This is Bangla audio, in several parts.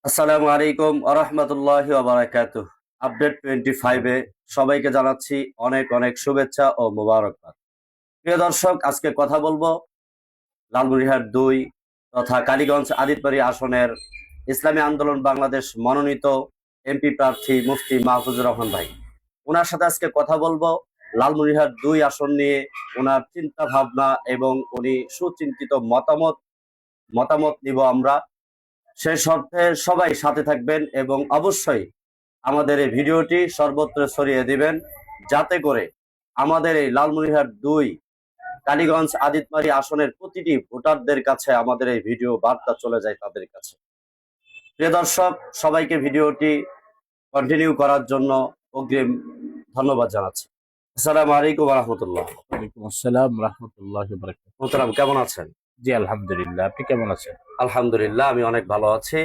আসসালামু আলাইকুম আরহামতুল্লাহি ওয়াবারাকাতুহ। আপডেট 25 এ সবাইকে জানাচ্ছি অনেক অনেক শুভেচ্ছা ও মোবারকবাদ। প্রিয় দর্শক, আজকে কথা বলবো লালমনিরহাট 2 তথা কালীগঞ্জ আদিতবাড়ি আসনের ইসলামী আন্দোলন বাংলাদেশ মনোনীত এমপি প্রার্থী মুফতি মাহফুজুর রহমান ভাই। ওনার সাথে আজকে কথা বলবো লালমনিরহাট 2 আসন নিয়ে, ওনার চিন্তা ভাবনা এবং উনি সুচিন্তিত মতামত মতামত নিব আমরা। সেই শর্তে সবাই সাথে থাকবেন এবং অবশ্যই আমাদের এই ভিডিওটি সর্বত্র ছড়িয়ে দিবেন, যাতে করে আমাদের এই লালমনিরহাট 2 কালীগঞ্জ আদিতবাড়ি আসনের প্রতিটি ভোটারদের কাছে আমাদের এই ভিডিও বার্তা চলে যায় তাদের কাছে। প্রিয় দর্শক, সবাইকে ভিডিওটি কন্টিনিউ করার জন্য অগ্রিম ধন্যবাদ জানাচ্ছি। আসসালামু আলাইকুম রহমতুল্লাহ। ওয়ালাইকুম আসসালাম রাহমাতুল্লাহি ওয়া বারাকাতুহু। মোহতারাম, কেমন আছেন? জি আলহামদুলিল্লাহ, আপনি কেমন আছেন? আলহামদুলিল্লাহ, আমি অনেক ভালো আছি।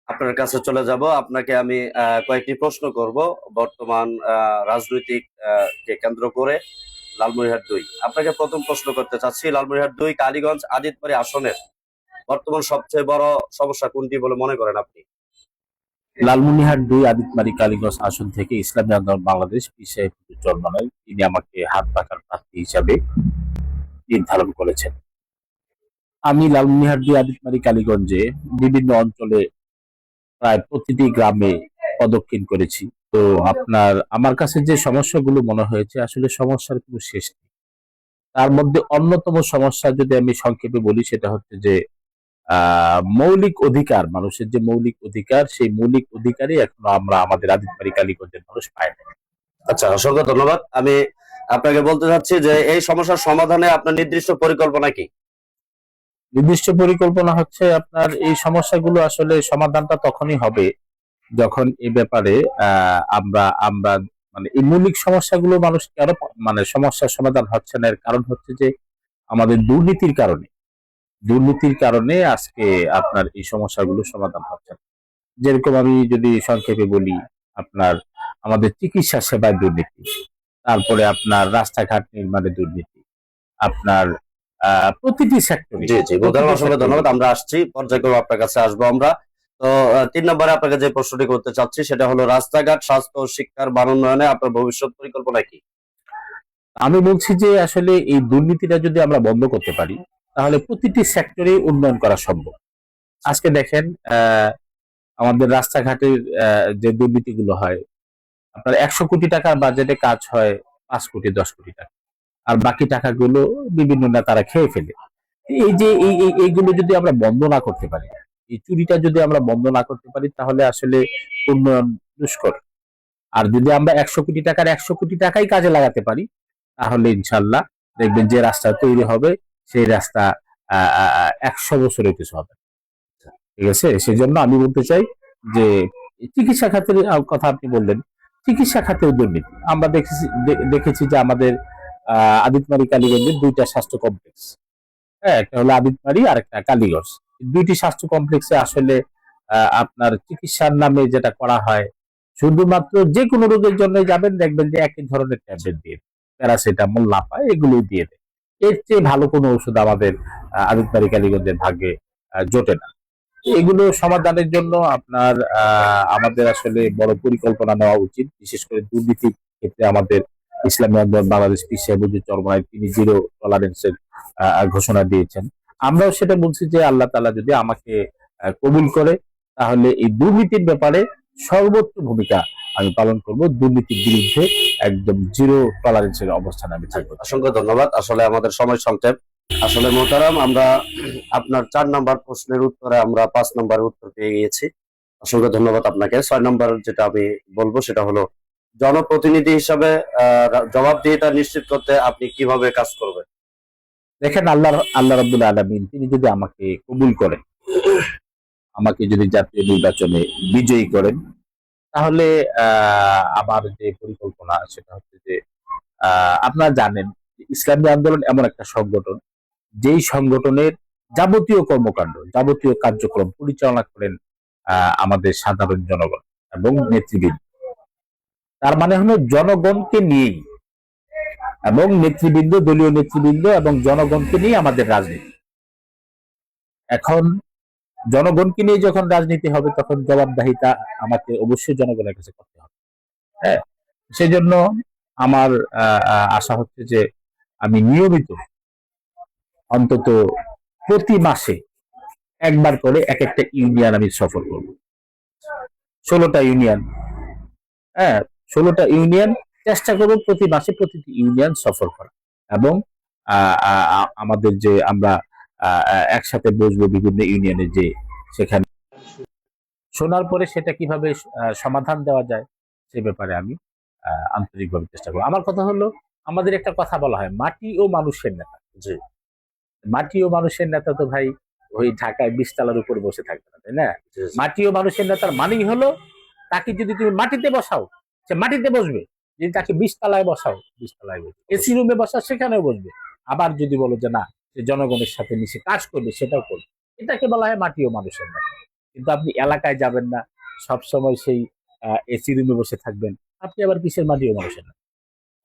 আপনার কাছে চলে যাব। আপনাকে আমি কয়েকটি প্রশ্ন করব বর্তমান রাজনৈতিক কে কেন্দ্র করে লালমনিরহাট 2। আপনাকে প্রথম প্রশ্ন করতে চাচ্ছি, লালমনিরহাট 2 কালীগঞ্জ আদিতবাড়ি আসনের বর্তমান সবচেয়ে বড় সমস্যা কোনটি বলে মনে করেন আপনি? লালমনিরহাট 2 আদিতমারি কালীগঞ্জ আসন থেকে ইসলামী আন্দোলন বাংলাদেশ পিসাই চরমানায় তিনি আমাকে হাত পাখার প্রার্থী হিসাবে নির্ধারণ করেছেন। আমি লালমনিরহাট 2 আদিতমারি কালীগঞ্জে বিভিন্ন অঞ্চলে প্রায় প্রতিটি গ্রামে প্রদক্ষিণ করেছি। তো আমার কাছে যে সমস্যাগুলো মনে হয়েছে, আসলে সমস্যার কোনো শেষ নেই। তার মধ্যে অন্যতম সমস্যা যদি আমি সংক্ষেপে বলি, সেটা হচ্ছে যে মৌলিক অধিকার, মানুষের যে মৌলিক অধিকার, সেই মৌলিক অধিকারই এখনো আমরা আমাদের আদিতবাড়ি কালীগঞ্জের মানুষ পাই না। আচ্ছা, অসংখ্য ধন্যবাদ। আমি আপনাকে বলতে চাচ্ছি যে এই সমস্যার সমাধানে আপনার নির্দিষ্ট পরিকল্পনা কি? নির্দিষ্ট পরিকল্পনা হচ্ছে, আপনার এই সমস্যাগুলো আসলে সমাধানটা তখনই হবে যখন এই ব্যাপারে আমরা আমরা মানে এই মৌলিক সমস্যাগুলো মানুষ কেন সমস্যার সমাধান হচ্ছে না, এর কারণ হচ্ছে যে আমাদের দুর্নীতির কারণে আজকে আপনার এই সমস্যাগুলো সমাধান হচ্ছে না। যেরকম আমি যদি সংক্ষেপে বলি, আপনার আমাদের চিকিৎসা সেবায় দুর্নীতি, তারপরে আপনার রাস্তাঘাট নির্মাণে দুর্নীতি, আপনার প্রতিটি সেক্টরে। জি জি, অসংখ্য ধন্যবাদ। আমরা আসছি, পর্যায়ক্রমে আপনার কাছে আসবো আমরা। তো 3 নম্বরে আপনাকে যে প্রশ্নটি করতে চাচ্ছি সেটা হলো রাস্তাঘাট, স্বাস্থ্য ও শিক্ষার মান উন্নয়নে আপনার ভবিষ্যৎ পরিকল্পনা কি? আমি বলছি যে আসলে এই দুর্নীতিটা যদি আমরা বন্ধ করতে পারি, তাহলে প্রতিটি সেক্টরে উন্নয়ন করা সম্ভব। আজকে দেখেন, আমাদের রাস্তাঘাটের যে দুর্নীতিগুলো হয়, আপনার 100 কোটি টাকার বাজেটে কাজ হয় 5 কোটি 10 কোটি টাকা, আর বাকি টাকাগুলো বিভিন্ন নেতারা খেয়ে ফেলে। এই যে এইগুলো যদি আমরা বন্ধ না করতে পারি, এই চুরিটা যদি আমরা বন্ধ না করতে পারি, তাহলে আসলে উন্নয়ন দুষ্কর। আর যদি আমরা 100 কোটি টাকার 100 কোটি টাকাই কাজে লাগাতে পারি, তাহলে ইনশাল্লাহ দেখবেন যে রাস্তা তৈরি হবে, সেই রাস্তা 100 বছরে কিছু হবে। ঠিক আছে, সেজন্য আমি বলতে চাই যে চিকিৎসা খাতের কথা আপনি বললেন, চিকিৎসা খাতেও দুর্নীতি আমরা দেখেছি যে আমাদের আদিতমারি কালীগঞ্জের 2টা স্বাস্থ্য কমপ্লেক্স, হ্যাঁ, একটা হলো আদিতমারি আর একটা কালীগঞ্জ। 2টি স্বাস্থ্য কমপ্লেক্সে আসলে আপনার চিকিৎসার নামে যেটা করা হয়, শুধুমাত্র যে কোনো রোগের জন্য যাবেন, দেখবেন যে একই ধরনের ট্যাবলেট দিয়ে দেয়, প্যারাসিটামল, লাফা, এগুলো দিয়ে দেয়। এর চেয়ে ভালো কোনো ওষুধ আমাদের আদিতবাড়ি কালীগঞ্জের ভাগ্যে জোটে না। এগুলো সমাধানের জন্য আমাদের আসলে বড় পরিকল্পনা নেওয়া উচিত। বিশেষ করে দুর্নীতির ক্ষেত্রে আমাদের ইসলামী আন্দোলন বাংলাদেশ পিছিয়ে চরমনায় তিনি জিরো টলারেন্সের ঘোষণা দিয়েছেন। আমরাও সেটা বলছি যে আল্লাহ তাআলা যদি আমাকে কবুল করে, তাহলে এই দুর্নীতির ব্যাপারে সর্বোচ্চ ভূমিকা আমি পালন করব। দুর্নীতির বিরুদ্ধে একদম জিরো টলারেন্সের অবস্থানে আমি থাকবো। অসংখ্য ধন্যবাদ। আসলে আমাদের সময় সংক্ষেপ। আসলে মোহতারাম, আমরা আপনার 4 নম্বর প্রশ্নের উত্তরে আমরা 5 নম্বরের উত্তর পেয়ে গিয়েছি। অসংখ্য ধন্যবাদ আপনাকে। 6 নম্বর যেটা আমি বলবো সেটা হলো জনপ্রতিনিধি হিসাবে জবাবদিহিতা নিশ্চিত করতে আপনি কিভাবে কাজ করবেন? দেখেন, আল্লাহ রাব্বুল আলামিন তিনি যদি আমাকে কবুল করেন, আমাকে যদি জাতীয় নির্বাচনে বিজয়ী করেন, তাহলে আমার যে পরিকল্পনা সেটা হচ্ছে যে, আপনারা জানেন ইসলামী আন্দোলন এমন একটা সংগঠন, যেই সংগঠনের যাবতীয় কর্মকাণ্ড, যাবতীয় কার্যক্রম পরিচালনা করেন আমাদের সাধারণ জনগণ এবং নেতৃবৃন্দ। তার মানে হলো জনগণকে নিয়েই, এবং নেতৃবৃন্দ, দলীয় নেতৃবৃন্দ এবং জনগণকে নিয়ে আমাদের রাজনীতি। এখন জনগণকে নিয়ে যখন রাজনীতি হবে তখন জবাবদিহিতা আমাকে অবশ্যই জনগণের কাছে করতে হবে। হ্যাঁ, সেই জন্য আমার আশা হচ্ছে যে আমি নিয়মিত অন্তত প্রতি মাসে একবার করে এক একটা ইউনিয়ন আমি সফর করব। 16টা ইউনিয়ন, হ্যাঁ 16টা ইউনিয়ন চেষ্টা করব প্রতি মাসে প্রতিটি ইউনিয়ন সফর করা, এবং আমাদের যে আমরা একসাথে বসবো বিভিন্ন ইউনিয়নে, যে সেখানে শোনার পরে সেটা কিভাবে সমাধান দেওয়া যায় সে ব্যাপারে আমি আন্তরিকভাবে চেষ্টা করব। আমার কথা হলো, আমাদের একটা কথা বলা হয় মাটি ও মানুষের নেতা। জি মাটি ও মানুষের নেতা তো ভাই ওই ঢাকায় 20 তলার উপর বসে থাকবে না, তাই না? জি জি। মাটি ও মানুষের নেতার মানেই হলো তাকে যদি তুমি মাটিতে বসাও সে মাটিতে বসবে, যদি তাকে 20 তলায় বসাও 20 তলায় বসবে, এসি রুমে বসাও সেখানেও বসবে। আবার যদি বলো যে না সে জনগণের সাথে মিশে কাজ করবে, সেটাও করবে। এটাকে বলা হয় মাটি ও মানুষের নেতা। কিন্তু আপনি এলাকায় যাবেন না, সব সময় সেই এসি রুমে বসে থাকবেন, আপনি আবার কিসের মাটি ও মানুষের নেতা?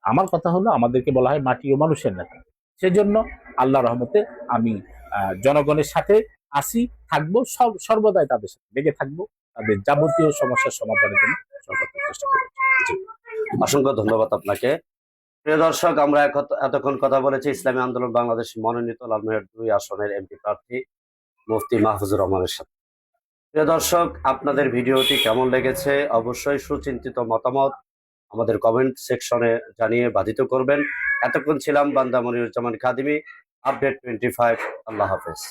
আমার কথা হলো আমাদেরকে বলা হয় মাটি ও মানুষের নেতা। সেজন্য আল্লাহ রহমতে আমি জনগণের সাথে আসি, থাকবো, সর্বদাই তাদের সাথে লেগে থাকবো, তাদের যাবতীয় সমস্যার সমাধানের জন্য সর্বোচ্চ চেষ্টা করবো। জি। অসংখ্য ধন্যবাদ আপনাকে। প্রিয় দর্শক, আমরা এতক্ষণ কথা বলেছি ইসলামী আন্দোলন বাংলাদেশ মনোনীত লালমনিরহাট 2 আসনের এমপি প্রার্থী মুফতি মাহফুজুর রহমানের সাথে। প্রিয় দর্শক, আপনাদের ভিডিওটি কেমন লেগেছে অবশ্যই সুচিন্তিত মতামত আমাদের কমেন্ট সেকশনে জানিয়ে বাধিত করবেন। এতক্ষণ ছিলাম বান্দা মনিরুজ্জামান খাদিমি, আপডেট 25। আল্লাহ হাফেজ।